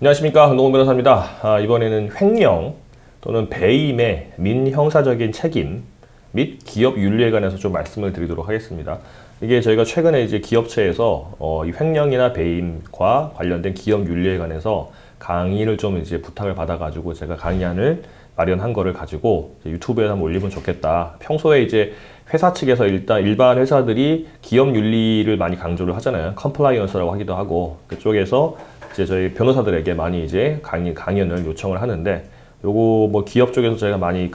안녕하십니까, 한동훈 변호사입니다. 이번에는 횡령 또는 배임의 민형사적인 책임 및 기업 윤리에 관해서 좀 말씀을 드리도록 하겠습니다. 이게 저희가 최근에 이제 기업체에서 이 횡령이나 배임과 관련된 기업 윤리에 관해서 강의를 좀 이제 부탁을 받아가지고 제가 강의안을 마련한 거를 가지고 유튜브에 한번 올리면 좋겠다. 평소에 이제 회사 측에서 일반 회사들이 기업 윤리를 많이 강조를 하잖아요. 컴플라이언스라고 하기도 하고, 그쪽에서 이제 저희 변호사들에게 많이 이제 강연을 요청을 하는데, 요거 뭐 기업 쪽에서 제가 많이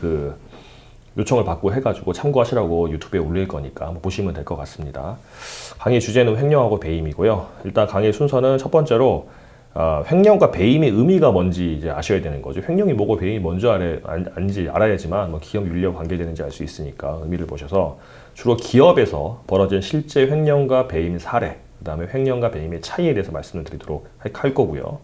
요청을 받고 해가지고 참고하시라고 유튜브에 올릴 거니까 한번 보시면 될 것 같습니다. 강의 주제는 횡령하고 배임이고요. 일단 강의 순서는 첫 번째로 횡령과 배임의 의미가 뭔지 이제 아셔야 되는 거죠. 횡령이 뭐고 배임이 뭔지 아닌지 알아야지만 뭐 기업 윤리와 관계되는지 알 수 있으니까 의미를 보셔서 주로 기업에서 벌어진 실제 횡령과 배임 사례, 그 다음에 횡령과 배임의 차이에 대해서 말씀을 드리도록 할 거고요.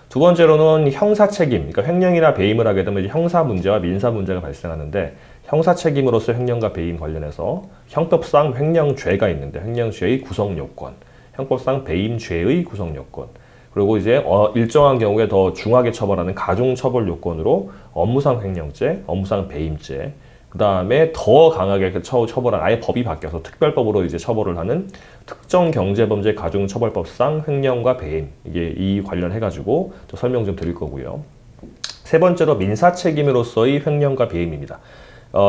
두 번째로는 형사 책임, 그러니까 횡령이나 배임을 하게 되면 형사 문제와 민사 문제가 발생하는데, 형사 책임으로서 횡령과 배임 관련해서 형법상 횡령죄가 있는데 횡령죄의 구성 요건, 형법상 배임죄의 구성 요건, 그리고 이제 일정한 경우에 더 중하게 처벌하는 가중 처벌 요건으로 업무상 횡령죄, 업무상 배임죄, 그 다음에 더 강하게 처벌한 아예 법이 바뀌어서 특별법으로 이제 처벌을 하는 특정 경제범죄 가중처벌법상 횡령과 배임, 이게 이 관련해가지고 또 설명 좀 드릴 거고요. 세 번째로 민사 책임으로서의 횡령과 배임입니다.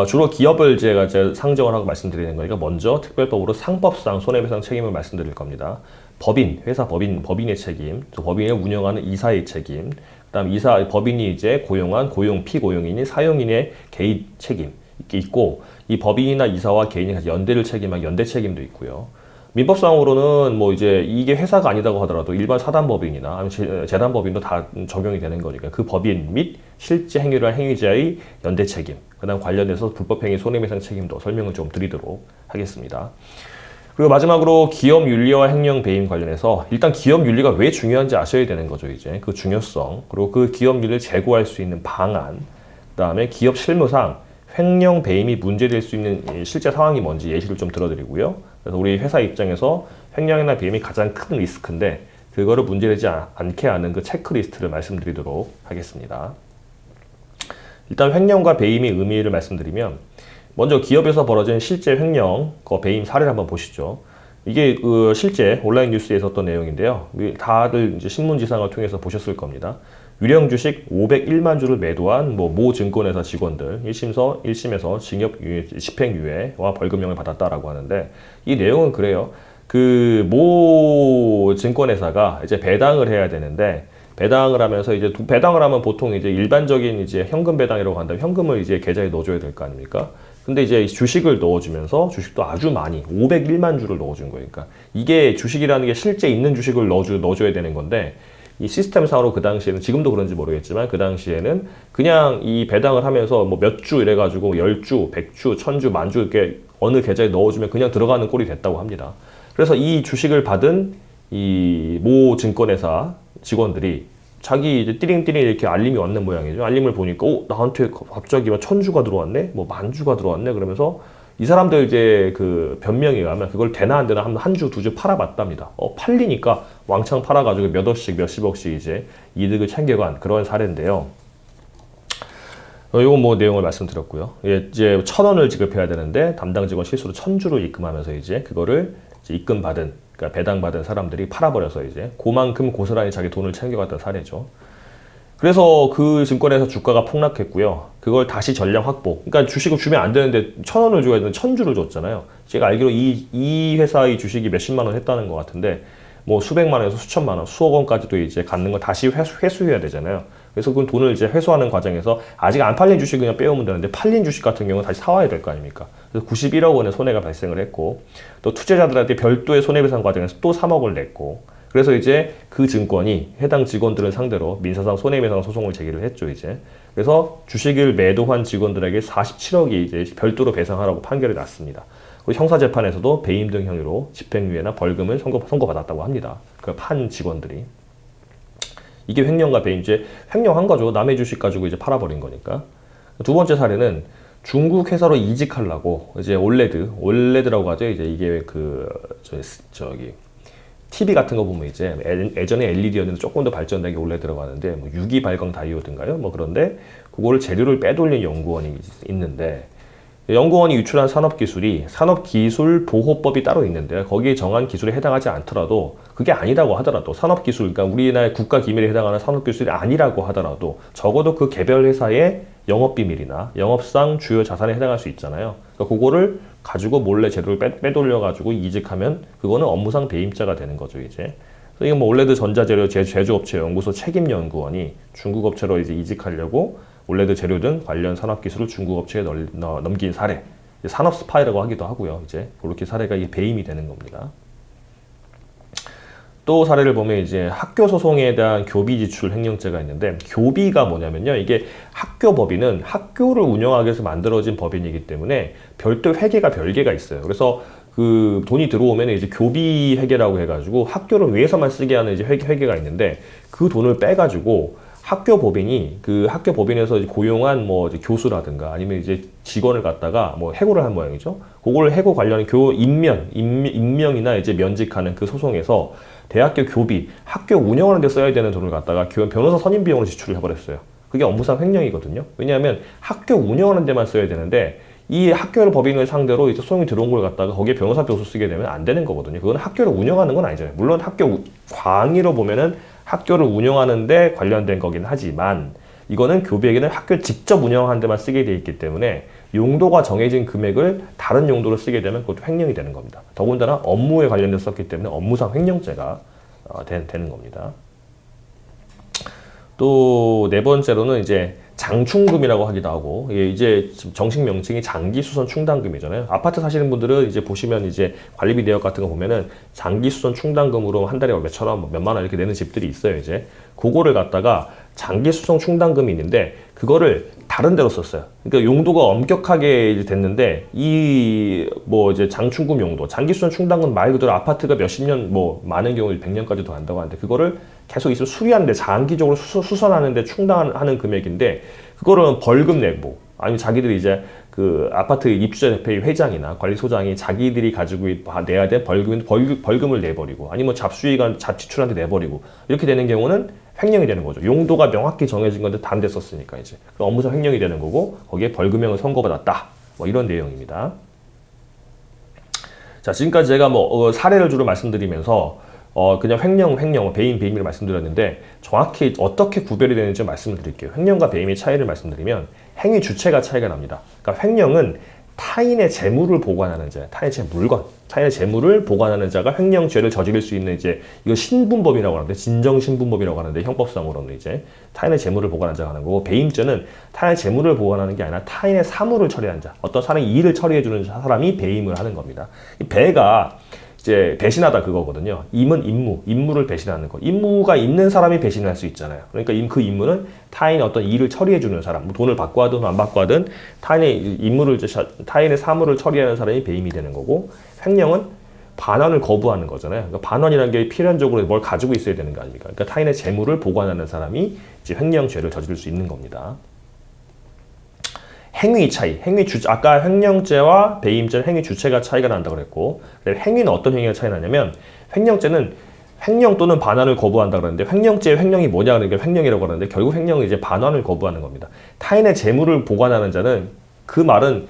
주로 기업을 제가 상정을 하고 말씀드리는 거니까 먼저 특별법으로 상법상 손해배상 책임을 말씀드릴 겁니다. 법인, 회사 법인의 책임, 또 법인을 운영하는 이사의 책임, 그다음 법인이 이제 고용한 피고용인이 사용인의 개인 책임 있고, 이 법인이나 이사와 개인이 같이 연대를 책임한 연대 책임도 있고요. 민법상으로는 뭐 이제 이게 회사가 아니다고 하더라도 일반 사단법인이나 아니면 재단법인도 다 적용이 되는 거니까 그 법인 및 실제 행위를 한 행위자의 연대 책임, 그 다음 관련해서 불법행위 손해배상 책임도 설명을 좀 드리도록 하겠습니다. 그리고 마지막으로 기업 윤리와 횡령 배임 관련해서 일단 기업 윤리가 왜 중요한지 아셔야 되는 거죠. 이제 그 중요성, 그리고 그 기업 윤리를 제고할 수 있는 방안, 그 다음에 기업 실무상 횡령 배임이 문제될 수 있는 실제 상황이 뭔지 예시를 좀 들어드리고요. 그래서 우리 회사 입장에서 횡령이나 배임이 가장 큰 리스크인데 그거를 문제되지 않게 하는 그 체크리스트를 말씀드리도록 하겠습니다. 일단 횡령과 배임의 의미를 말씀드리면, 먼저 기업에서 벌어진 실제 횡령, 배임 사례를 한번 보시죠. 이게 실제 온라인 뉴스에 있었던 내용인데요. 다들 이제 신문지상을 통해서 보셨을 겁니다. 유령 주식 501만 주를 매도한 모 증권회사 직원들 1심에서 집행유예와 벌금형을 받았다라고 하는데, 이 내용은 그래요. 모 증권회사가 이제 배당을 해야 되는데, 배당을 하면서 이제 배당을 하면 보통 이제 일반적인 이제 현금 배당이라고 한다면 현금을 이제 계좌에 넣어줘야 될 거 아닙니까? 근데 이제 주식을 넣어주면서 주식도 아주 많이 501만 주를 넣어준 거니까, 이게 주식이라는 게 실제 있는 주식을 넣어줘야 되는 건데, 이 시스템상으로 그 당시에는, 지금도 그런지 모르겠지만 그 당시에는 그냥 이 배당을 하면서 뭐 몇 주 이래가지고 10주, 100주, 1000주, 만주 이렇게 어느 계좌에 넣어주면 그냥 들어가는 꼴이 됐다고 합니다. 그래서 이 주식을 받은 이 모 증권회사 직원들이 자기 이제 띠링띠링 이렇게 알림이 왔는 모양이죠. 알림을 보니까 나한테 갑자기 막 1000주가 들어왔네, 뭐 10,000주가 들어왔네, 그러면서 이 사람들 이제 그 변명에 의하면 그걸 되나 안 되나 한 주, 두 주 팔아봤답니다. 팔리니까 왕창 팔아가지고 몇 억씩, 몇십억씩 이제 이득을 챙겨간 그런 사례인데요. 요건 뭐 내용을 말씀드렸고요. 이제 1,000원을 지급해야 되는데 담당 직원 실수로 1,000주를 입금하면서 이제 그거를 이제 입금받은, 그러니까 배당받은 사람들이 팔아버려서 이제 그만큼 고스란히 자기 돈을 챙겨갔던 사례죠. 그래서 그 증권에서 주가가 폭락했고요. 그걸 다시 전량 확보. 그러니까 주식을 주면 안 되는데 1,000원을 줘야 되는데 1,000주를 줬잖아요. 제가 알기로 이 회사의 주식이 몇십만 원 했다는 것 같은데, 뭐 수백만 원에서 수천만 원, 수억 원까지도 이제 갖는 걸 다시 회수해야 되잖아요. 그래서 그 돈을 이제 회수하는 과정에서 아직 안 팔린 주식 그냥 빼오면 되는데, 팔린 주식 같은 경우는 다시 사와야 될 거 아닙니까? 그래서 91억 원의 손해가 발생을 했고, 또 투자자들한테 별도의 손해배상 과정에서 또 3억을 냈고, 그래서 이제 그 증권이 해당 직원들을 상대로 민사상 손해배상 소송을 제기를 했죠, 이제. 그래서 주식을 매도한 직원들에게 47억이 이제 별도로 배상하라고 판결이 났습니다. 그리고 형사재판에서도 배임 등 혐의로 집행유예나 벌금을 선고받았다고 합니다. 그 판 직원들이. 이게 횡령과 배임죄, 횡령한 거죠. 남의 주식 가지고 이제 팔아버린 거니까. 두 번째 사례는 중국 회사로 이직하려고 이제 올레드라고 하죠. 이제 이게 TV 같은 거 보면 이제 예전에 LED였는데 조금 더 발전된 게 올레 들어가는데 뭐 유기 발광 다이오드인가요? 뭐 그런데 그거를 재료를 빼돌린 연구원이 있는데 연구원이 유출한 산업기술이 산업기술보호법이 따로 있는데 거기에 정한 기술에 해당하지 않더라도 그게 아니라고 하더라도 산업기술, 그러니까 우리나라의 국가기밀에 해당하는 산업기술이 아니라고 하더라도 적어도 그 개별 회사의 영업비밀이나 영업상 주요 자산에 해당할 수 있잖아요. 그러니까 그거를 가지고 몰래 재료를 빼돌려가지고 이직하면 그거는 업무상 배임자가 되는 거죠, 이제. 이게 뭐 올레드 전자재료 제조업체 연구소 책임연구원이 중국 업체로 이제 이직하려고 올레드 재료 등 관련 산업기술을 중국 업체에 넘긴 사례, 산업 스파이라고 하기도 하고요. 이제 그렇게 사례가 이게 배임이 되는 겁니다. 또 사례를 보면 이제 학교 소송에 대한 교비 지출 횡령죄가 있는데 교비가 뭐냐면요. 이게 학교 법인은 학교를 운영하기 위해서 만들어진 법인이기 때문에 별도 회계가 별개가 있어요. 그래서 그 돈이 들어오면 이제 교비 회계라고 해가지고 학교를 위해서만 쓰게 하는 이제 회계가 있는데 그 돈을 빼가지고 학교 법인이 그 학교 법인에서 이제 고용한 뭐 이제 교수라든가 아니면 이제 직원을 갖다가 뭐 해고를 한 모양이죠. 그걸 해고 관련 임명이나 이제 면직하는 그 소송에서 대학교 교비, 학교 운영하는 데 써야 되는 돈을 갖다가 변호사 선임 비용으로 지출을 해버렸어요. 그게 업무상 횡령이거든요. 왜냐하면 학교 운영하는 데만 써야 되는데 이 학교를 법인을 상대로 이제 소송이 들어온 걸 갖다가 거기에 변호사 비용을 쓰게 되면 안 되는 거거든요. 그건 학교를 운영하는 건 아니잖아요. 물론 학교 광의로 보면은 학교를 운영하는 데 관련된 거긴 하지만 이거는 교비에게는 학교 직접 운영하는 데만 쓰게 돼 있기 때문에 용도가 정해진 금액을 다른 용도로 쓰게 되면 그것도 횡령이 되는 겁니다. 더군다나 업무에 관련돼서 썼기 때문에 업무상 횡령죄가 되는 겁니다. 또 네 번째로는 이제 장충금이라고 하기도 하고 이게 이제 정식 명칭이 장기수선 충당금이잖아요. 아파트 사시는 분들은 이제 보시면 이제 관리비 내역 같은 거 보면은 장기수선 충당금으로 한 달에 몇천 원, 몇만 원 이렇게 내는 집들이 있어요. 이제 그거를 갖다가 장기수선 충당금이 있는데 그거를 다른 데로 썼어요. 그러니까 용도가 엄격하게 이제 됐는데 이 뭐 이제 장충금 용도, 장기수선 충당금 말 그대로 아파트가 몇십 년 뭐 많은 경우 100년까지도 간다고 하는데 그거를 계속 있으면 수리하는데 장기적으로 수선하는데 충당하는 금액인데 그거를 벌금 내고 아니면 자기들이 이제 그 아파트 입주자 대표의 회장이나 관리소장이 자기들이 가지고 내야 될 벌금을 내버리고 아니면 잡수위관 지출한테 내버리고 이렇게 되는 경우는 횡령이 되는 거죠. 용도가 명확히 정해진 건데 다른 데 썼으니까 이제 업무상 횡령이 되는 거고 거기에 벌금형을 선고받았다. 뭐 이런 내용입니다. 자, 지금까지 제가 뭐 사례를 주로 말씀드리면서 그냥 횡령, 배임을 말씀드렸는데 정확히 어떻게 구별이 되는지 말씀을 드릴게요. 횡령과 배임의 차이를 말씀드리면 행위 주체가 차이가 납니다. 그러니까 횡령은 타인의 재물을 보관하는 자, 타인의 물건, 타인의 재물을 보관하는 자가 횡령죄를 저지를 수 있는 이제 이거 신분법이라고 하는데 진정신분법이라고 하는데 형법상으로는 이제 타인의 재물을 보관하는 자가 하는 거고 배임죄는 타인의 재물을 보관하는 게 아니라 타인의 사물을 처리하는 자, 어떤 사람이 일을 처리해주는 사람이 배임을 하는 겁니다. 이 배가 이제 배신하다 그거거든요. 임은 임무를 배신하는 거. 임무가 있는 사람이 배신을 할 수 있잖아요. 그러니까 그 임무는 타인의 어떤 일을 처리해주는 사람, 뭐 돈을 받고 하든 안 받고 하든 타인의 사물을 처리하는 사람이 배임이 되는 거고, 횡령은 반환을 거부하는 거잖아요. 그러니까 반환이라는 게 필연적으로 뭘 가지고 있어야 되는 거 아닙니까? 그러니까 타인의 재물을 보관하는 사람이 이제 횡령죄를 저지를 수 있는 겁니다. 행위 차이, 아까 횡령죄와 배임죄는 행위 주체가 차이가 난다고 그랬고, 행위는 어떤 행위가 차이 나냐면, 횡령죄는 횡령 또는 반환을 거부한다 그러는데, 횡령죄의 횡령이 뭐냐 그러니까 횡령이라고 하는데, 결국 횡령은 이제 반환을 거부하는 겁니다. 타인의 재물을 보관하는 자는 그 말은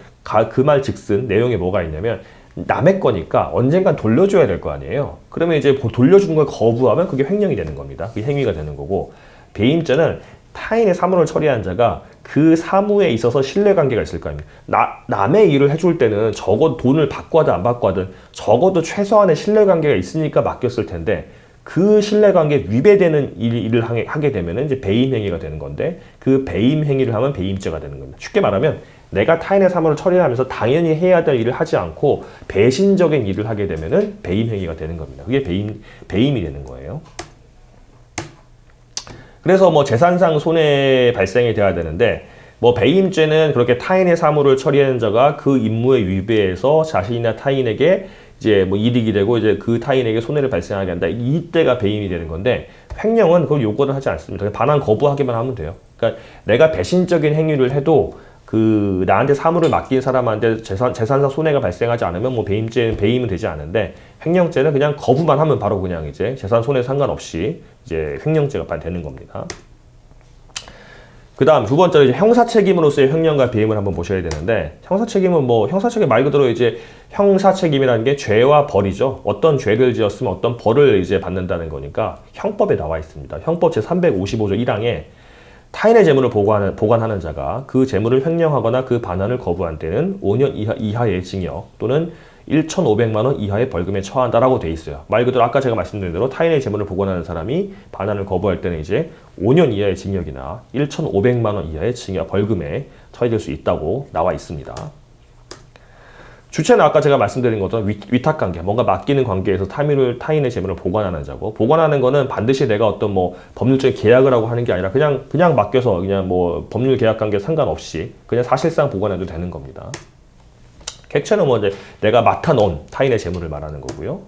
그 말 즉슨 내용에 뭐가 있냐면, 남의 거니까 언젠간 돌려줘야 될 거 아니에요. 그러면 이제 돌려주는 걸 거부하면 그게 횡령이 되는 겁니다. 그게 행위가 되는 거고, 배임죄는 타인의 사물을 처리한 자가 그 사무에 있어서 신뢰관계가 있을 거 아닙니까? 남의 일을 해줄 때는 적어도 돈을 받고 하든 안 받고 하든 적어도 최소한의 신뢰관계가 있으니까 맡겼을 텐데 그 신뢰관계에 위배되는 일을 하게 되면 이제 배임행위가 되는 건데 그 배임행위를 하면 배임죄가 되는 겁니다. 쉽게 말하면 내가 타인의 사물을 처리하면서 당연히 해야 될 일을 하지 않고 배신적인 일을 하게 되면 배임행위가 되는 겁니다. 그게 배임이 되는 거예요. 그래서 뭐 재산상 손해 발생이 돼야 되는데 뭐 배임죄는 그렇게 타인의 사물을 처리하는 자가 그 임무에 위배해서 자신이나 타인에게 이제 뭐 이득이 되고 이제 그 타인에게 손해를 발생하게 한다. 이때가 배임이 되는 건데 횡령은 그걸 요구를 하지 않습니다. 반환 거부하기만 하면 돼요. 그러니까 내가 배신적인 행위를 해도 그 나한테 사물을 맡긴 사람한테 재산상 손해가 발생하지 않으면 뭐 배임은 되지 않은데, 횡령죄는 그냥 거부만 하면 바로 그냥 이제 재산 손해 상관없이 이제 횡령죄가 되는 겁니다. 그 다음 두 번째로 이제 형사 책임으로서의 횡령과 배임을 한번 보셔야 되는데, 형사 책임은 뭐 형사 책임 말 그대로 이제 형사 책임이라는 게 죄와 벌이죠. 어떤 죄를 지었으면 어떤 벌을 이제 받는다는 거니까 형법에 나와 있습니다. 형법 제 355조 1항에 타인의 재물을 보관하는 자가 그 재물을 횡령하거나 그 반환을 거부한 때는 5년 이하의 징역 또는 1,500만 원 이하의 벌금에 처한다라고 돼 있어요. 말 그대로 아까 제가 말씀드린 대로 타인의 재물을 보관하는 사람이 반환을 거부할 때는 이제 5년 이하의 징역이나 1,500만 원 이하의 벌금에 처해질 수 있다고 나와 있습니다. 주체는 아까 제가 말씀드린 것처럼 위탁관계, 뭔가 맡기는 관계에서 타인의 재물을 보관하는 자고, 보관하는 거는 반드시 내가 어떤 뭐 법률적인 계약을 하고 하는 게 아니라 그냥 맡겨서 그냥 뭐 법률 계약 관계 상관없이 그냥 사실상 보관해도 되는 겁니다. 객체는 뭐 이제 내가 맡아놓은 타인의 재물을 말하는 거고요.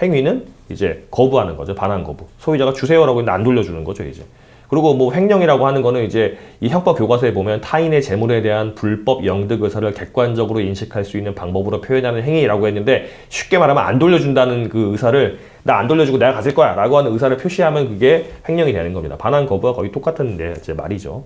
행위는 이제 거부하는 거죠. 반환 거부. 소유자가 주세요라고 했는데 안 돌려주는 거죠, 이제. 그리고 뭐 횡령이라고 하는 거는 이제 이 형법 교과서에 보면 타인의 재물에 대한 불법 영득 의사를 객관적으로 인식할 수 있는 방법으로 표현하는 행위라고 했는데, 쉽게 말하면 안 돌려준다는 그 의사를 나 안 돌려주고 내가 가질 거야 라고 하는 의사를 표시하면 그게 횡령이 되는 겁니다. 반환 거부와 거의 똑같은 이제 말이죠.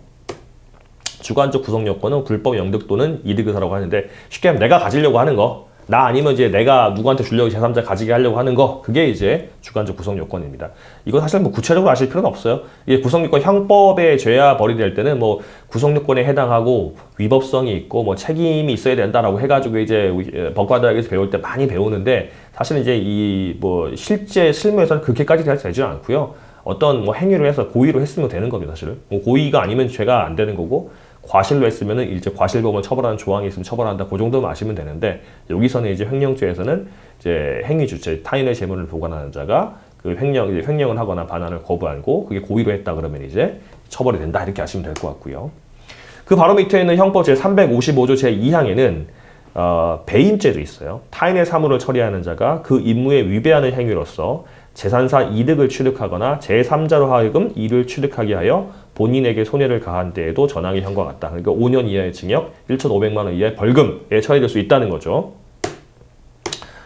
주관적 구성 요건은 불법 영득 또는 이득 의사라고 하는데, 쉽게 하면 내가 가지려고 하는 거, 나 아니면 이제 내가 누구한테 주려고 제3자 가지게 하려고 하는 거, 그게 이제 주관적 구성 요건입니다. 이거 사실 뭐 구체적으로 아실 필요는 없어요. 이게 구성 요건 형법의 죄와 벌이 될 때는 뭐 구성 요건에 해당하고 위법성이 있고 뭐 책임이 있어야 된다라고 해가지고 이제 법과대학에서 배울 때 많이 배우는데, 사실은 이제 이 뭐 실제 실무에서는 그렇게까지 되지 않고요. 어떤 뭐 행위를 해서 고의로 했으면 되는 겁니다, 사실은. 뭐 고의가 아니면 죄가 안 되는 거고, 과실로 했으면은 이제 과실범을 처벌하는 조항이 있으면 처벌한다. 그 정도만 아시면 되는데, 여기서는 이제 횡령죄에서는 이제 행위 주체, 타인의 재물을 보관하는 자가 그 횡령을 하거나 반환을 거부하고 그게 고의로 했다 그러면 이제 처벌이 된다. 이렇게 아시면 될 것 같고요. 그 바로 밑에 있는 형법 제 355조 제 2항에는 배임죄도 있어요. 타인의 사물을 처리하는 자가 그 임무에 위배하는 행위로서 재산사 이득을 취득하거나 제3자로 하여금 이를 취득하게 하여 본인에게 손해를 가한 때에도 전항의 형과 같다. 그러니까 5년 이하의 징역, 1,500만 원 이하의 벌금에 처해질 수 있다는 거죠.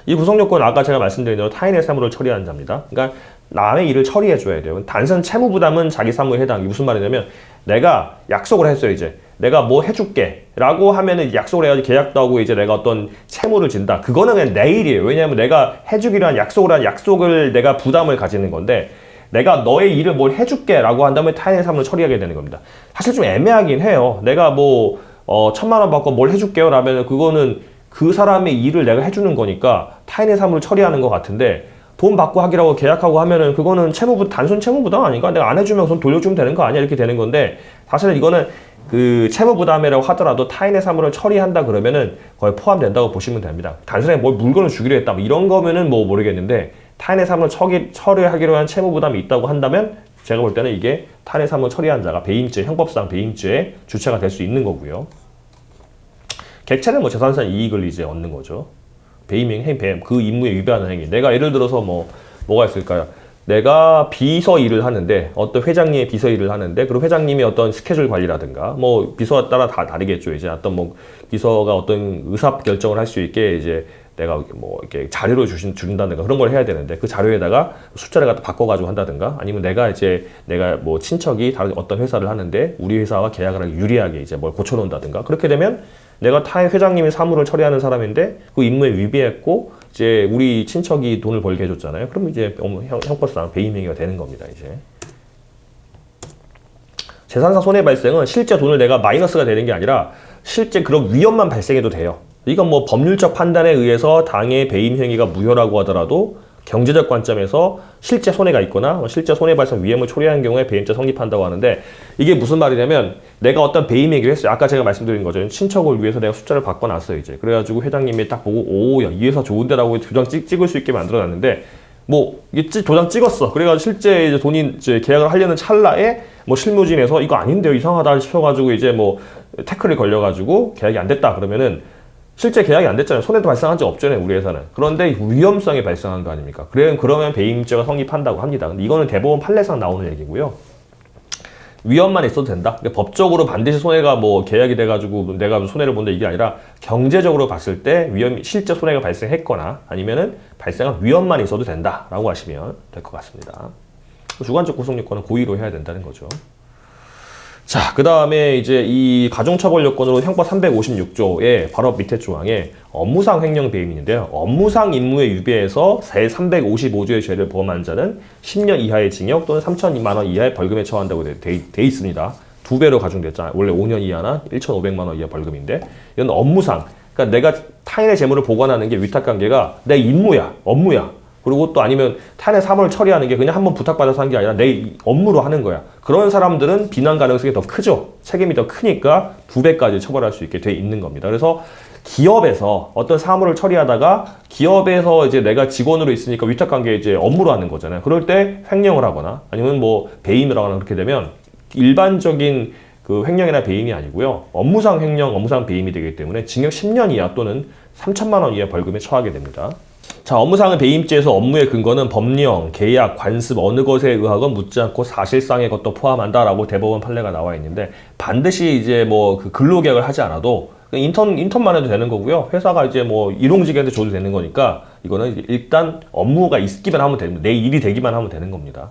이 구성 요건은 아까 제가 말씀드린 대로 타인의 사물을 처리하는 자입니다. 그러니까 남의 일을 처리해 줘야 돼요. 단순 채무 부담은 자기 사무에 해당이. 무슨 말이냐면 내가 약속을 했어요. 이제 내가 뭐 해줄게 라고 하면은 약속을 해야지, 계약도 하고 이제 내가 어떤 채무를 진다. 그거는 그냥 내 일이에요. 왜냐하면 내가 해주기로 한 약속을 내가 부담을 가지는 건데, 내가 너의 일을 뭘 해줄게 라고 한 다음에 타인의 사물을 처리하게 되는 겁니다. 사실 좀 애매하긴 해요. 내가 뭐 1,000만 원 받고 뭘 해줄게요 라면 그거는 그 사람의 일을 내가 해주는 거니까 타인의 사물을 처리하는 것 같은데, 돈 받고 하기라고 계약하고 하면은 그거는 단순 채무 부담 아닌가? 내가 안 해주면 돈 돌려주면 되는 거 아니야? 이렇게 되는 건데, 사실은 이거는 그 채무 부담이라고 하더라도 타인의 사물을 처리한다 그러면은 거의 포함된다고 보시면 됩니다. 단순히 뭘 물건을 주기로 했다 뭐 이런 거면은 뭐 모르겠는데, 타인의 사물을 처리하기로 한 채무 부담이 있다고 한다면 제가 볼 때는 이게 타인의 사물을 처리한 자가 배임죄, 형법상 배임죄의 주체가 될 수 있는 거고요. 객체는 뭐 재산상 이익을 이제 얻는 거죠. 그 임무에 위배하는 행위. 내가 예를 들어서 뭐가 있을까요? 내가 비서 일을 하는데, 어떤 회장님의 비서 일을 하는데, 그리고 회장님이 어떤 스케줄 관리라든가, 뭐 비서에 따라 다 다르겠죠. 이제 어떤 뭐 비서가 어떤 의사 결정을 할 수 있게 이제 내가 뭐 이렇게 자료를 준다든가 그런 걸 해야 되는데, 그 자료에다가 숫자를 갖다 바꿔가지고 한다든가, 아니면 내가 뭐 친척이 다른 어떤 회사를 하는데 우리 회사와 계약을 하기 유리하게 이제 뭘 고쳐놓는다든가, 그렇게 되면 내가 타인 회장님의 사무를 처리하는 사람인데 그 임무에 위배했고 이제 우리 친척이 돈을 벌게 해줬잖아요. 그럼 이제 형법상 배임행위가 되는 겁니다. 이제 재산상 손해 발생은 실제 돈을 내가 마이너스가 되는 게 아니라 실제 그런 위험만 발생해도 돼요. 이건 뭐 법률적 판단에 의해서 당의 배임 행위가 무효라고 하더라도 경제적 관점에서 실제 손해가 있거나 실제 손해 발생 위험을 초래하는 경우에 배임죄 성립한다고 하는데, 이게 무슨 말이냐면 내가 어떤 배임 얘기를 했어요. 아까 제가 말씀드린 거죠. 친척을 위해서 내가 숫자를 바꿔놨어요. 이제 그래가지고 회장님이 딱 보고 오, 야, 이 회사 좋은데라고 도장 찍을 수 있게 만들어놨는데, 뭐 이게 도장 찍었어. 그래가지고 실제 이제 돈이 이제 계약을 하려는 찰나에 뭐 실무진에서 이거 아닌데요, 이상하다 싶어가지고 이제 뭐 태클이 걸려가지고 계약이 안 됐다 그러면은 실제 계약이 안 됐잖아요. 손해도 발생한 적 없잖아요, 우리 회사는. 그런데 위험성이 발생한 거 아닙니까? 그러면 배임죄가 성립한다고 합니다. 근데 이거는 대법원 판례상 나오는 얘기고요. 위험만 있어도 된다. 근데 법적으로 반드시 손해가 뭐 계약이 돼가지고 내가 손해를 본다 이게 아니라 경제적으로 봤을 때 실제 손해가 발생했거나 아니면은 발생한 위험만 있어도 된다라고 하시면 될 것 같습니다. 주관적 구속요건은 고의로 해야 된다는 거죠. 자, 그 다음에 이제 이 가중처벌 요건으로 형법 356조의 바로 밑에 조항에 업무상 횡령 배임이 있는데요. 업무상 임무에 유배해서 제 355조의 죄를 범한 자는 10년 이하의 징역 또는 3천만 원 이하의 벌금에 처한다고 돼 있습니다. 2배로 가중됐잖아요. 원래 5년 이하나 1,500만 원 이하 벌금인데 이건 업무상. 그러니까 내가 타인의 재물을 보관하는 게 위탁관계가 내 임무야, 업무야. 그리고 또 아니면 타인의 사물을 처리하는 게 그냥 한번 부탁받아서 한 게 아니라 내 업무로 하는 거야. 그런 사람들은 비난 가능성이 더 크죠. 책임이 더 크니까 2배까지 처벌할 수 있게 돼 있는 겁니다. 그래서 기업에서 어떤 사물을 처리하다가 기업에서 이제 내가 직원으로 있으니까 위탁관계 이제 업무로 하는 거잖아요. 그럴 때 횡령을 하거나 아니면 뭐 배임을 하거나 그렇게 되면 일반적인 그 횡령이나 배임이 아니고요. 업무상 횡령, 업무상 배임이 되기 때문에 징역 10년 이하 또는 3천만 원 이하 벌금에 처하게 됩니다. 자, 업무상의 배임죄에서 업무의 근거는 법령, 계약, 관습 어느 것에 의하건 묻지 않고 사실상의 것도 포함한다라고 대법원 판례가 나와 있는데 반드시 이제 뭐 그 근로계약을 하지 않아도 인턴만 해도 되는 거고요. 회사가 이제 뭐 일용직한테 줘도 되는 거니까 이거는 일단 업무가 있기만 하면 됩니다. 내 일이 되기만 하면 되는 겁니다.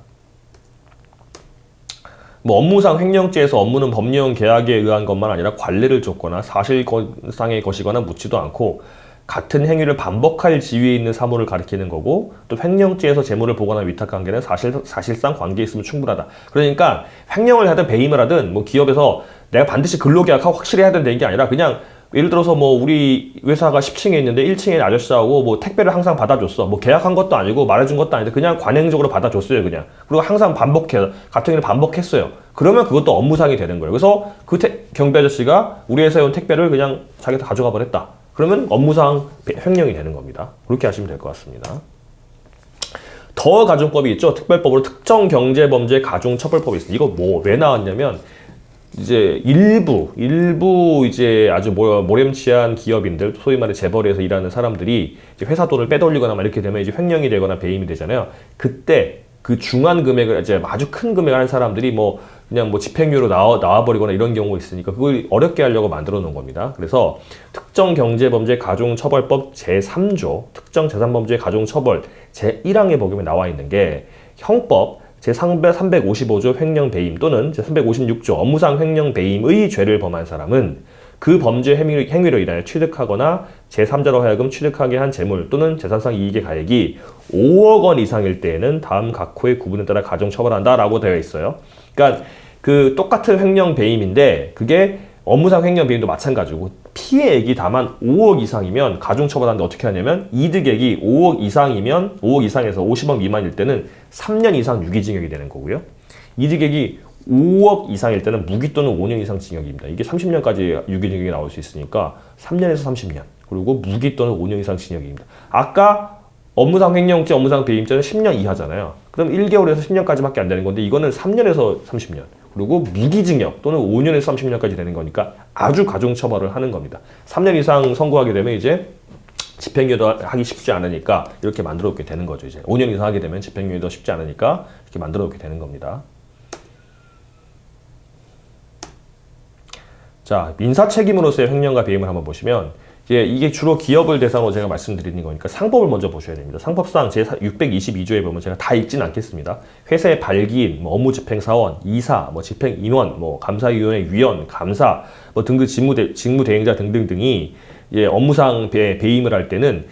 뭐 업무상 횡령죄에서 업무는 법령 계약에 의한 것만 아니라 관례를 줬거나 사실상의 것이거나 묻지도 않고 같은 행위를 반복할 지위에 있는 사물을 가리키는 거고 또 횡령죄에서 재물을 보거나 위탁관계는 사실상 관계 있으면 충분하다. 그러니까 횡령을 하든 배임을 하든 뭐 기업에서 내가 반드시 근로계약하고 확실히 해야 되는 게 아니라 그냥 예를 들어서 뭐 우리 회사가 10층에 있는데 1층에 아저씨하고 뭐 택배를 항상 받아줬어. 뭐 계약한 것도 아니고 말해준 것도 아닌데 그냥 관행적으로 받아줬어요 그냥. 그리고 항상 반복해요. 같은 일을 반복했어요. 그러면 그것도 업무상이 되는 거예요. 그래서 그 경비 아저씨가 우리 회사에 온 택배를 그냥 자기가 가져가 버렸다. 그러면 업무상 횡령이 되는 겁니다. 그렇게 하시면 될 것 같습니다. 더 가중법이 있죠. 특별법으로 특정경제범죄 가중처벌법이 있습니다. 이거 뭐 왜 나왔냐면 이제 일부 이제 아주 모렴치한 기업인들, 소위 말해 재벌에서 일하는 사람들이 이제 회사 돈을 빼돌리거나 막 이렇게 되면 이제 횡령이 되거나 배임이 되잖아요. 그때 그 중한 금액을 이제 아주 큰 금액을 하는 사람들이 뭐 그냥 뭐 집행유예로 나와버리거나 이런 경우가 있으니까 그걸 어렵게 하려고 만들어 놓은 겁니다. 그래서 특정경제범죄 가중처벌법 제3조 특정재산범죄 가중처벌 제1항에 보면 나와 있는 게 형법 제355조 횡령배임 또는 제356조 업무상 횡령배임의 죄를 범한 사람은 그 범죄 행위로 인하여 취득하거나 제3자로 하여금 취득하게 한 재물 또는 재산상 이익의 가액이 5억 원 이상일 때에는 다음 각호의 구분에 따라 가중처벌한다라고 되어 있어요. 그러니까 그 똑같은 횡령배임인데 그게 업무상 횡령배임도 마찬가지고 피해액이 다만 5억 이상이면 가중처벌하는데 어떻게 하냐면 이득액이 5억 이상이면 5억 이상에서 50억 미만일 때는 3년 이상 유기징역이 되는 거고요. 이득액이 5억 이상일 때는 무기 또는 5년 이상 징역입니다. 이게 30년까지 유기징역이 나올 수 있으니까 3년에서 30년 그리고 무기 또는 5년 이상 징역입니다. 아까 업무상 횡령죄, 업무상 배임죄는 10년 이하잖아요. 그럼 1개월에서 10년까지밖에 안 되는 건데 이거는 3년에서 30년 그리고 무기징역 또는 5년에서 30년까지 되는 거니까 아주 가중처벌을 하는 겁니다. 3년 이상 선고하게 되면 이제 집행유예도 하기 쉽지 않으니까 이렇게 만들어 놓게 되는 거죠. 이제 5년 이상 하게 되면 집행유예도 쉽지 않으니까 이렇게 만들어 놓게 되는 겁니다. 자, 민사책임으로서의 횡령과 배임을 한번 보시면 이게 주로 기업을 대상으로 제가 말씀드리는 거니까 상법을 먼저 보셔야 됩니다. 상법상 제622조에 보면 제가 다 읽지는 않겠습니다. 회사의 발기인, 뭐 업무집행사원, 이사, 뭐 집행인원, 뭐 감사위원회 위원, 감사, 뭐 등등 직무대행자 등등등이 업무상 배임을 할 때는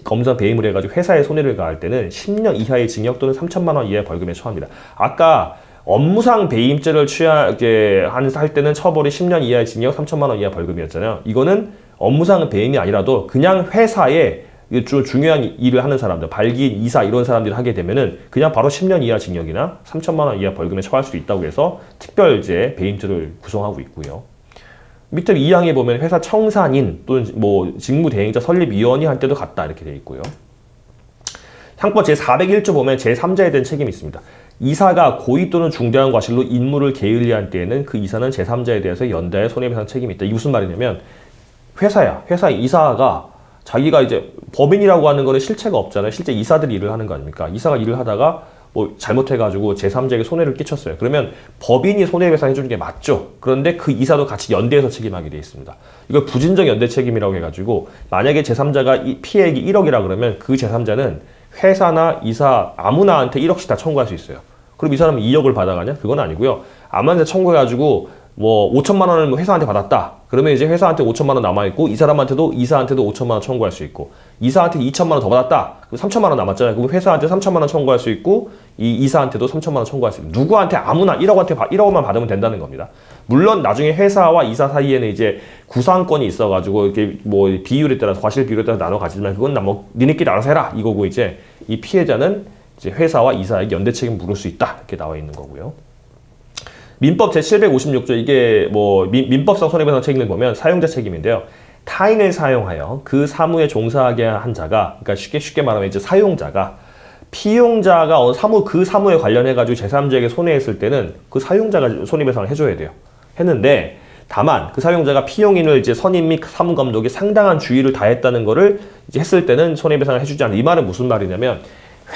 업무상 배임을 해가지고 회사에 손해를 가할 때는 10년 이하의 징역 또는 3천만 원 이하의 벌금에 처합니다. 아까 업무상 배임죄를 할 때는 처벌이 10년 이하의 징역, 3천만 원 이하 벌금이었잖아요. 이거는 업무상 배임이 아니라도 그냥 회사에 중요한 일을 하는 사람들, 발기인, 이사 이런 사람들이 하게 되면은 그냥 바로 10년 이하 징역이나 3천만 원 이하 벌금에 처할 수 있다고 해서 특별제 배임죄를 구성하고 있고요. 밑에 2항에 보면 회사 청산인 또는 뭐 직무대행자 설립위원이 할 때도 같다 이렇게 되어 있고요. 형법 제401조 보면 제3자에 대한 책임이 있습니다. 이사가 고의 또는 중대한 과실로 임무를 게을리한 때에는 그 이사는 제3자에 대해서 연대의 손해배상 책임이 있다. 이게 무슨 말이냐면 회사 이사가 자기가 이제 법인이라고 하는 거는 실체가 없잖아요. 실제 이사들이 일을 하는 거 아닙니까? 이사가 일을 하다가 뭐 잘못해가지고 제3자에게 손해를 끼쳤어요. 그러면 법인이 손해배상 해주는 게 맞죠. 그런데 그 이사도 같이 연대해서 책임하게 되어 있습니다. 이걸 부진적 연대 책임이라고 해가지고 만약에 제3자가 피해액이 1억이라 그러면 그 제3자는 회사나 이사 아무나한테 1억씩 다 청구할 수 있어요. 그럼 이 사람은 2억을 받아가냐? 그건 아니고요. 아무한테 청구해가지고 뭐 5천만 원을 회사한테 받았다. 그러면 이제 회사한테 5천만 원 남아있고 이 사람한테도 이사한테도 5천만 원 청구할 수 있고 이사한테 2천만 원 더 받았다. 그럼 3천만 원 남았잖아요. 그럼 회사한테 3천만 원 청구할 수 있고 이 이사한테도 3천만 원 청구할 수 있고 누구한테 아무나 1억만 받으면 된다는 겁니다. 물론 나중에 회사와 이사 사이에는 이제 구상권이 있어가지고 이렇게 뭐 비율에 따라서 과실 비율에 따라서 나눠 가지지만 그건 뭐 니네끼리 알아서 해라 이거고 이제 이 피해자는 이제 회사와 이사에게 연대 책임 물을 수 있다 이렇게 나와 있는 거고요. 민법 제756조 이게 뭐 민법상 손해배상 책임을 보면 사용자 책임인데요. 타인을 사용하여 그 사무에 종사하게 한 자가 그러니까 쉽게 말하면 이제 사용자가 피용자가 그 사무에 관련해 가지고 제3자에게 손해했을 때는 그 사용자가 손해배상을 해줘야 돼요. 했는데 다만 그 사용자가 피용인을 이제 선임 및 사무감독이 상당한 주의를 다했다는 거를 이제 했을 때는 손해배상을 해주지 않는 이 말은 무슨 말이냐면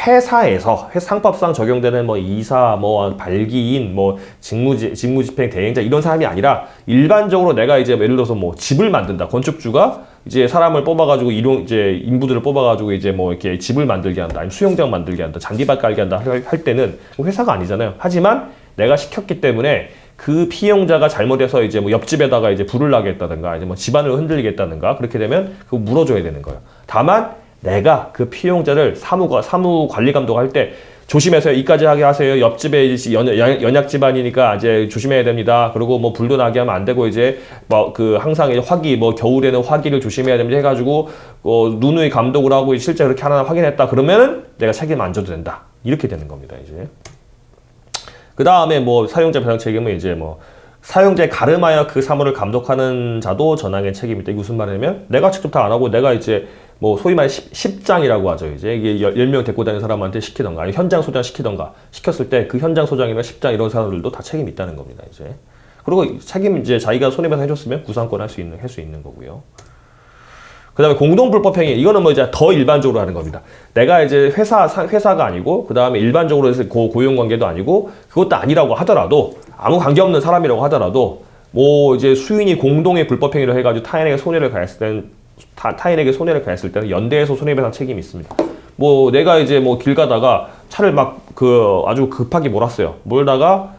회사에서 상법상 적용되는 뭐 이사, 뭐 발기인, 뭐 직무집행 대행자 이런 사람이 아니라 일반적으로 내가 이제 예를 들어서 뭐 집을 만든다. 건축주가 이제 사람을 뽑아가지고 이제 인부들을 뽑아가지고 이제 뭐 이렇게 집을 만들게 한다. 아니면 수영장 만들게 한다. 잔디밭 깔게 한다. 할 때는 회사가 아니잖아요. 하지만 내가 시켰기 때문에 그 피용자가 잘못해서 이제 뭐 옆집에다가 이제 불을 나게 했다든가 이제 뭐 집안을 흔들리게 했다든가 그렇게 되면 그거 물어줘야 되는 거예요. 다만 내가 그 피용자를 사무 관리 감독할 때 조심해서 이까지 하게 하세요. 옆집에 연약 집안이니까 이제 조심해야 됩니다. 그리고 뭐 불도 나게 하면 안 되고 이제 뭐 그 항상 화기 뭐 겨울에는 화기를 조심해야 됩니다. 해가지고 누누이 감독을 하고 실제 그렇게 하나 확인했다. 그러면은 내가 책임 안 져도 된다. 이렇게 되는 겁니다. 이제 그 다음에 뭐 사용자 배상 책임은 이제 뭐 사용자에 가름하여 그 사무를 감독하는 자도 전항의 책임이다. 이게 무슨 말이냐면 내가 직접 다 안 하고 내가 이제 뭐 소위 말해 십장이라고 하죠. 이제 이게 10명 데리고 다니는 사람한테 시키던가 아니면 현장 소장 시키던가 시켰을 때 그 현장 소장이나 십장 이런 사람들도 다 책임이 있다는 겁니다. 이제 그리고 책임 이제 자기가 손해배상 해줬으면 구상권 할 수 있는 거고요. 그 다음에 공동불법행위 이거는 뭐 이제 더 일반적으로 하는 겁니다. 내가 이제 회사가 아니고 그 다음에 일반적으로 해서 고용관계도 아니고 그것도 아니라고 하더라도 아무 관계없는 사람이라고 하더라도 뭐 이제 수인이 공동의 불법행위를 해가지고 타인에게 손해를 가했을 때는 연대해서 손해배상 책임이 있습니다. 뭐 내가 이제 뭐 길 가다가 차를 막 아주 급하게 몰았어요. 몰다가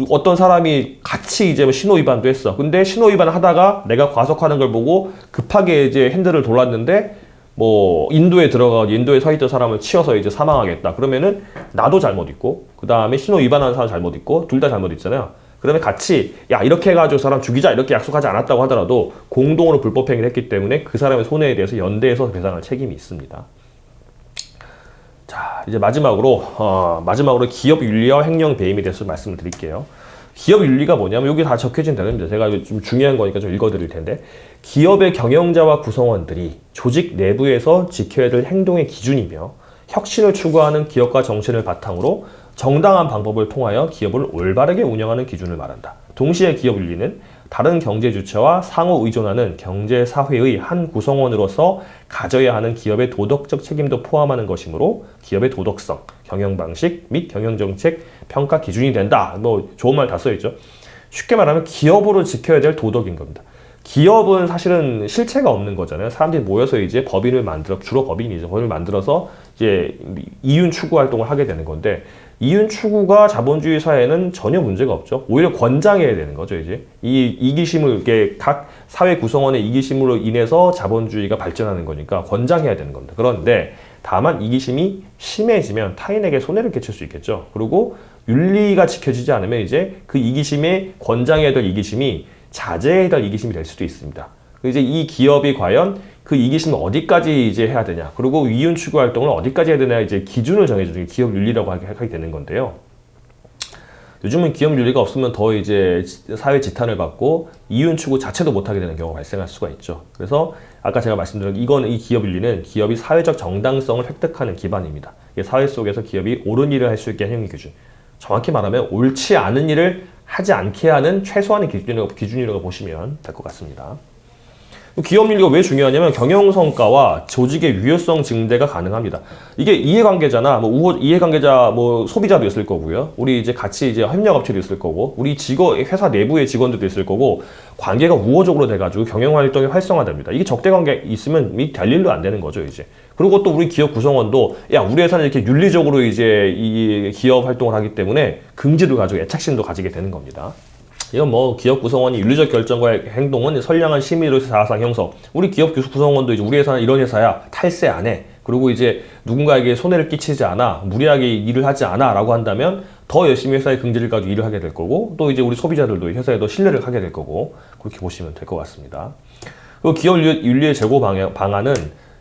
어떤 사람이 같이 이제 신호 위반도 했어. 근데 신호 위반을 하다가 내가 과속하는 걸 보고 급하게 이제 핸들을 돌았는데 뭐 인도에 서 있던 사람을 치여서 이제 사망하겠다. 그러면은 나도 잘못 있고 그 다음에 신호 위반하는 사람 잘못 있고 둘 다 잘못 있잖아요. 그러면 같이 야 이렇게 해가지고 사람 죽이자 이렇게 약속하지 않았다고 하더라도 공동으로 불법행위를 했기 때문에 그 사람의 손해에 대해서 연대해서 배상할 책임이 있습니다. 자 이제 마지막으로 기업 윤리와 횡령 배임에 대해서 말씀을 드릴게요. 기업 윤리가 뭐냐면 여기 다 적혀진 대로입니다. 제가 좀 중요한 거니까 좀 읽어드릴 텐데 기업의 경영자와 구성원들이 조직 내부에서 지켜야 될 행동의 기준이며 혁신을 추구하는 기업가 정신을 바탕으로 정당한 방법을 통하여 기업을 올바르게 운영하는 기준을 말한다. 동시에 기업 윤리는 다른 경제 주체와 상호 의존하는 경제 사회의 한 구성원으로서 가져야 하는 기업의 도덕적 책임도 포함하는 것이므로 기업의 도덕성, 경영 방식 및 경영 정책 평가 기준이 된다. 뭐 좋은 말 다 써 있죠. 쉽게 말하면 기업으로 지켜야 될 도덕인 겁니다. 기업은 사실은 실체가 없는 거잖아요. 사람들이 모여서 이제 주로 법인이죠. 법인을 만들어서 이제 이윤 추구 활동을 하게 되는 건데 이윤 추구가 자본주의 사회는 전혀 문제가 없죠. 오히려 권장해야 되는 거죠. 이제 이 이기심을 이게 각 사회 구성원의 이기심으로 인해서 자본주의가 발전하는 거니까 권장해야 되는 겁니다. 그런데 다만 이기심이 심해지면 타인에게 손해를 끼칠 수 있겠죠. 그리고 윤리가 지켜지지 않으면 이제 그 이기심에 권장해야 될 이기심이 자제해야 될 이기심이 될 수도 있습니다. 이제 이 기업이 과연 그 이기심을 어디까지 이제 해야 되냐, 그리고 이윤 추구 활동을 어디까지 해야 되냐 이제 기준을 정해주는 게 기업 윤리라고 하게 되는 건데요. 요즘은 기업 윤리가 없으면 더 이제 사회 지탄을 받고 이윤 추구 자체도 못하게 되는 경우가 발생할 수가 있죠. 그래서 아까 제가 말씀드린 이 기업 윤리는 기업이 사회적 정당성을 획득하는 기반입니다. 이게 사회 속에서 기업이 옳은 일을 할 수 있게 하는 기준. 정확히 말하면 옳지 않은 일을 하지 않게 하는 최소한의 기준이라고 보시면 될 것 같습니다. 기업 윤리가 왜 중요하냐면 경영 성과와 조직의 유효성 증대가 가능합니다. 이게 이해관계자나 이해관계자 소비자도 있을 거고요. 우리 이제 같이 이제 협력업체도 있을 거고, 우리 회사 내부의 직원들도 있을 거고, 관계가 우호적으로 돼가지고 경영 활동이 활성화됩니다. 이게 적대 관계 있으면 될 일도 안 되는 거죠, 이제. 그리고 또 우리 기업 구성원도 우리 회사는 이렇게 윤리적으로 이제 이 기업 활동을 하기 때문에 긍지도 가지고 애착심도 가지게 되는 겁니다. 이건 기업 구성원이 윤리적 결정과 행동은 선량한 심의로서 자아상 형성. 우리 기업 구성원도 이제 우리 회사는 이런 회사야. 탈세 안 해. 그리고 이제 누군가에게 손해를 끼치지 않아. 무리하게 일을 하지 않아. 라고 한다면 더 열심히 회사의 긍지를 가지고 일을 하게 될 거고, 또 이제 우리 소비자들도 회사에 더 신뢰를 하게 될 거고, 그렇게 보시면 될 것 같습니다. 그리고 기업 윤리의 제고 방안은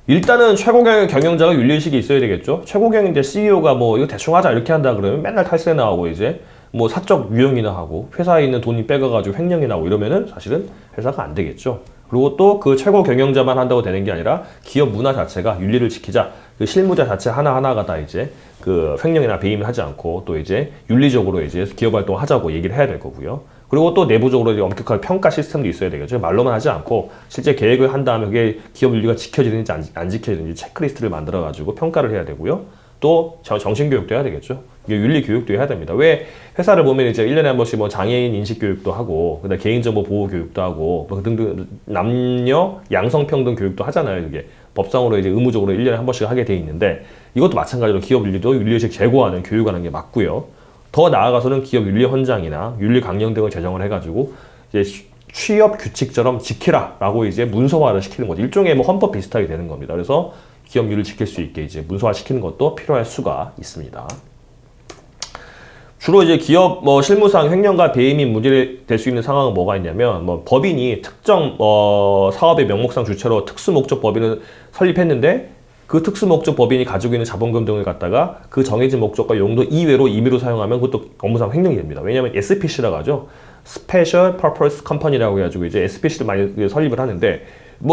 일단은 최고 경영자가 윤리의식이 있어야 되겠죠. 최고 경영자 CEO가 이거 대충 하자 이렇게 한다 그러면 맨날 탈세 나오고 이제 사적 유형이나 하고 회사에 있는 돈이 빼가가지고 횡령이 나오고 이러면은 사실은 회사가 안 되겠죠. 그리고 또 그 최고 경영자만 한다고 되는 게 아니라 기업 문화 자체가 윤리를 지키자. 그 실무자 자체 하나하나가 다 이제 그 횡령이나 배임을 하지 않고 또 이제 윤리적으로 이제 기업 활동을 하자고 얘기를 해야 될 거고요. 그리고 또 내부적으로 이제 엄격한 평가 시스템도 있어야 되겠죠. 말로만 하지 않고 실제 계획을 한 다음에 그게 기업 윤리가 지켜지는지 안 지켜지는지 체크리스트를 만들어가지고 평가를 해야 되고요. 또 정신교육도 해야 되겠죠. 이게 윤리교육도 해야 됩니다. 왜 회사를 보면 이제 1년에 한 번씩 장애인 인식교육도 하고, 그다음에 개인정보 보호 교육도 하고, 등등 남녀 양성평등 교육도 하잖아요. 이게 법상으로 이제 의무적으로 1년에 한 번씩 하게 돼 있는데, 이것도 마찬가지로 기업 윤리도 윤리의식 제고하는 교육하는 게 맞고요. 더 나아가서는 기업 윤리 헌장이나 윤리 강령 등을 제정을 해가지고 이제 취업 규칙처럼 지키라라고 이제 문서화를 시키는 거죠. 일종의 헌법 비슷하게 되는 겁니다. 그래서 기업 윤리를 지킬 수 있게 이제 문서화 시키는 것도 필요할 수가 있습니다. 주로 이제 기업 실무상 횡령과 배임이 문제될 수 있는 상황은 뭐가 있냐면 법인이 특정 사업의 명목상 주체로 특수목적 법인을 설립했는데 그 특수목적 법인이 가지고 있는 자본금 등을 갖다가 그 정해진 목적과 용도 이외로 임의로 사용하면 그것도 업무상 횡령이 됩니다. 왜냐하면 SPC라고 하죠. Special Purpose Company라고 해가지고 이제 SPC를 많이 설립을 하는데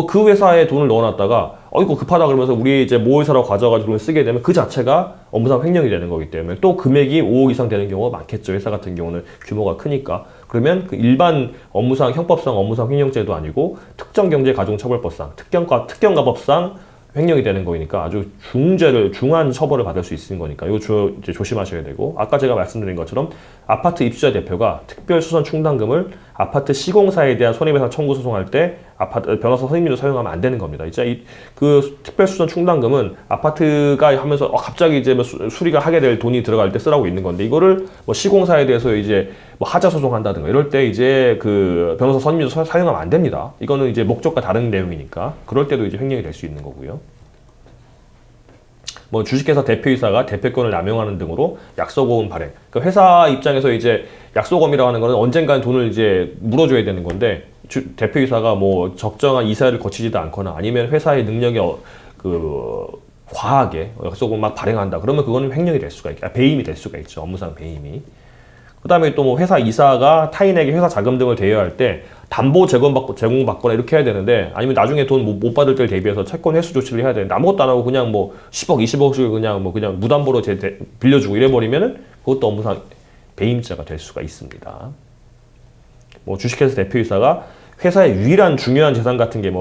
그 회사에 돈을 넣어놨다가 이거 급하다 그러면서 우리 이제 모의사라고 가져가지고 돈을 쓰게 되면 그 자체가 업무상 횡령이 되는 거기 때문에 또 금액이 5억 이상 되는 경우가 많겠죠. 회사 같은 경우는 규모가 크니까. 그러면 그 일반 업무상 형법상 업무상 횡령죄도 아니고 특정경제가중처벌법상 특경가법상 횡령이 되는 거니까 아주 중한 처벌을 받을 수 있는 거니까 이거 이제 조심하셔야 되고, 아까 제가 말씀드린 것처럼 아파트 입주자 대표가 특별수선 충당금을 아파트 시공사에 대한 손해배상 청구 소송할 때 변호사 선임료로 사용하면 안 되는 겁니다. 이제 그 특별수선 충당금은 아파트가 하면서 갑자기 이제 수리가 하게 될 돈이 들어갈 때 쓰라고 있는 건데, 이거를 시공사에 대해서 이제 하자 소송한다든가 이럴 때 이제 그 변호사 선임료 사용하면 안 됩니다. 이거는 이제 목적과 다른 내용이니까 그럴 때도 이제 횡령이 될 수 있는 거고요. 주식회사 대표이사가 대표권을 남용하는 등으로 약속보험 발행. 그러니까 회사 입장에서 이제 약속금이라고 하는 거는 언젠간 돈을 이제 물어줘야 되는 건데, 대표이사가 적정한 이사를 거치지도 않거나 아니면 회사의 능력이 과하게 약속금 막 발행한다. 그러면 그거는 횡령이 될 수가 배임이 될 수가 있죠. 업무상 배임이. 그 다음에 또 회사 이사가 타인에게 회사 자금 등을 대여할 때 담보 제공받거나 이렇게 해야 되는데, 아니면 나중에 돈 못 받을 때를 대비해서 채권 회수 조치를 해야 되는데 아무것도 안 하고 그냥 10억, 20억씩을 그냥 무담보로 빌려주고 이래버리면은 그것도 업무상 배임죄가 될 수가 있습니다. 주식회사 대표이사가 회사의 유일한 중요한 재산 같은 게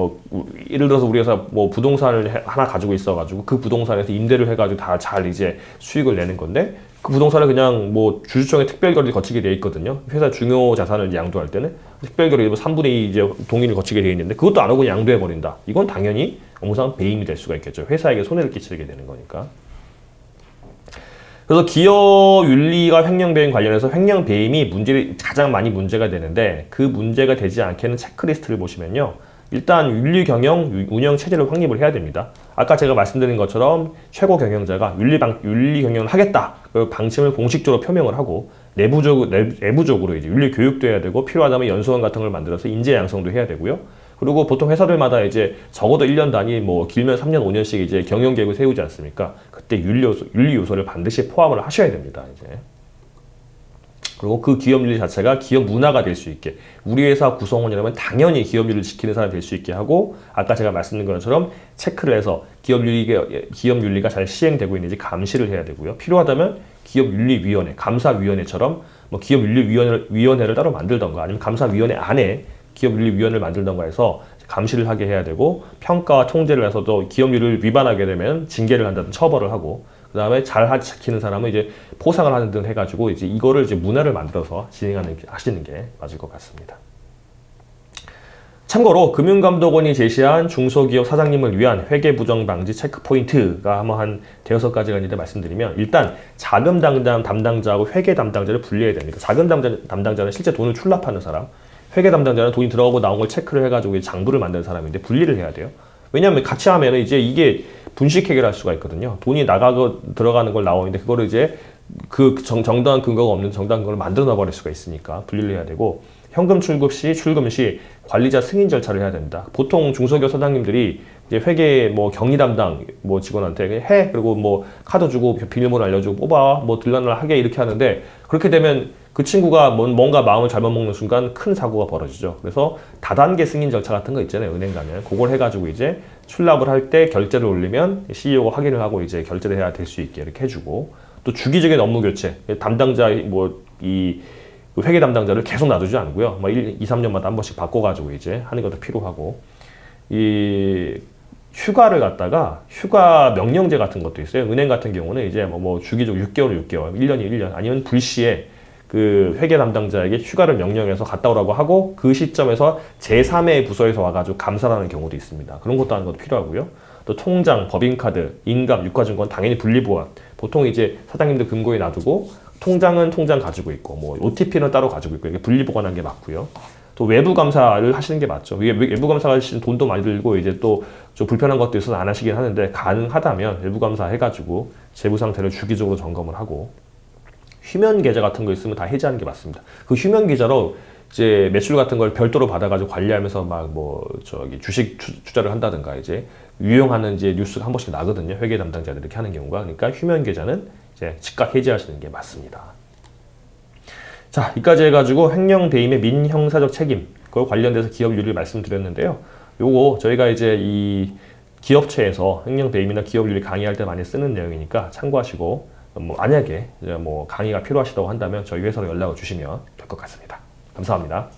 예를 들어서 우리 회사 부동산을 하나 가지고 있어가지고 그 부동산에서 임대를 해가지고 다 잘 이제 수익을 내는 건데, 그 부동산을 그냥 주주총회 특별결의를 거치게 돼 있거든요. 회사 중요 자산을 양도할 때는 특별결의 3분의 2 이제 동의를 거치게 돼 있는데 그것도 안 하고 양도해 버린다. 이건 당연히 업무상 배임이 될 수가 있겠죠. 회사에게 손해를 끼치게 되는 거니까. 그래서 기업 윤리가 횡령 배임 관련해서 횡령 배임이 가장 많이 문제가 되는데, 그 문제가 되지 않게는 체크리스트를 보시면요. 일단 윤리 경영 운영 체제를 확립을 해야 됩니다. 아까 제가 말씀드린 것처럼 최고 경영자가 윤리 경영을 하겠다. 그 방침을 공식적으로 표명을 하고 내부적으로 이제 윤리 교육도 해야 되고, 필요하다면 연수원 같은 걸 만들어서 인재 양성도 해야 되고요. 그리고 보통 회사들마다 이제 적어도 1년 단위, 길면 3년, 5년씩 이제 경영 계획을 세우지 않습니까? 그때 윤리 요소를 반드시 포함을 하셔야 됩니다. 이제. 그리고 그 기업 윤리 자체가 기업 문화가 될 수 있게, 우리 회사 구성원이라면 당연히 기업 윤리를 지키는 사람이 될 수 있게 하고, 아까 제가 말씀드린 것처럼 체크를 해서 기업 윤리가 잘 시행되고 있는지 감시를 해야 되고요. 필요하다면 기업윤리위원회, 감사위원회처럼 기업윤리위원회를 따로 만들던가, 아니면 감사위원회 안에 기업윤리위원회를 만들던가 해서 감시를 하게 해야 되고 평가와 통제를 해서도 기업률을 위반하게 되면 징계를 한다든 처벌을 하고 그 다음에 잘 지키는 사람은 이제 포상을 하는 등 해가지고 이제 이거를 이제 문화를 만들어서 하시는 게 맞을 것 같습니다. 참고로 금융감독원이 제시한 중소기업 사장님을 위한 회계부정 방지 체크포인트가 한 대여섯 가지가 있는데 말씀드리면 일단 자금 담당자하고 회계 담당자를 분리해야 됩니다. 자금 담당자는 실제 돈을 출납하는 사람, 회계 담당자는 돈이 들어가고 나온 걸 체크를 해가지고 장부를 만드는 사람인데 분리를 해야 돼요. 왜냐하면 같이 하면 이제 이게 분식 회계를 할 수가 있거든요. 돈이 나가고 들어가는 걸 나오는데 그거를 이제 그 정당한 근거가 없는 정당한 근거를 만들어 놔버릴 수가 있으니까 분리를 해야 되고 현금 출금 시 관리자 승인 절차를 해야 된다. 보통 중소기업 사장님들이 이제 회계 뭐 격리 담당 뭐 직원한테 해 그리고 뭐 카드 주고 비밀번호 알려주고 뽑아 뭐 들락날락 하게 이렇게 하는데 그렇게 되면 그 친구가 뭔가 마음을 잘못 먹는 순간 큰 사고가 벌어지죠. 그래서 다단계 승인 절차 같은 거 있잖아요. 은행 가면 그걸 해가지고 이제 출납을 할 때 결제를 올리면 CEO가 확인을 하고 이제 결제를 해야 될 수 있게 이렇게 해주고 또 주기적인 업무 교체 담당자 이 회계 담당자를 계속 놔두지 않고요. 뭐 2, 3년마다 한 번씩 바꿔가지고 이제 하는 것도 필요하고 이 휴가를 갖다가 휴가 명령제 같은 것도 있어요. 은행 같은 경우는 이제 뭐 주기적으로 6개월, 1년이 1년 아니면 불시에 그 회계 담당자에게 휴가를 명령해서 갔다 오라고 하고 그 시점에서 제3의 부서에서 와가지고 감사하는 경우도 있습니다. 그런 것도 하는 것도 필요하고요. 또 통장, 법인카드, 인감, 유가증권 당연히 분리보안. 보통 이제 사장님들 금고에 놔두고 통장은 통장 가지고 있고 뭐 OTP는 따로 가지고 있고 이게 분리보관하는 게 맞고요. 또 외부 감사를 하시는 게 맞죠. 외부 감사가 하시는 돈도 많이 들고 이제 또 좀 불편한 것도 있어서 안 하시긴 하는데 가능하다면 외부 감사 해가지고 재무 상태를 주기적으로 점검을 하고 휴면 계좌 같은 거 있으면 다 해지하는 게 맞습니다. 그 휴면 계좌로 이제 매출 같은 걸 별도로 받아가지고 관리하면서 막 뭐 주식 투자를 한다든가 이제 유용하는 이제 뉴스가 한 번씩 나거든요. 회계 담당자들 이렇게 하는 경우가. 그러니까 휴면 계좌는 이제 즉각 해지하시는 게 맞습니다. 자, 여기까지 해가지고 횡령 배임의 민형사적 책임 그걸 관련돼서 기업윤리를 말씀드렸는데요. 요거 저희가 이제 이 기업체에서 횡령 배임이나 기업윤리 강의할 때 많이 쓰는 내용이니까 참고하시고 뭐 만약에 이제 뭐 강의가 필요하시다고 한다면 저희 회사로 연락을 주시면 될 것 같습니다. 감사합니다.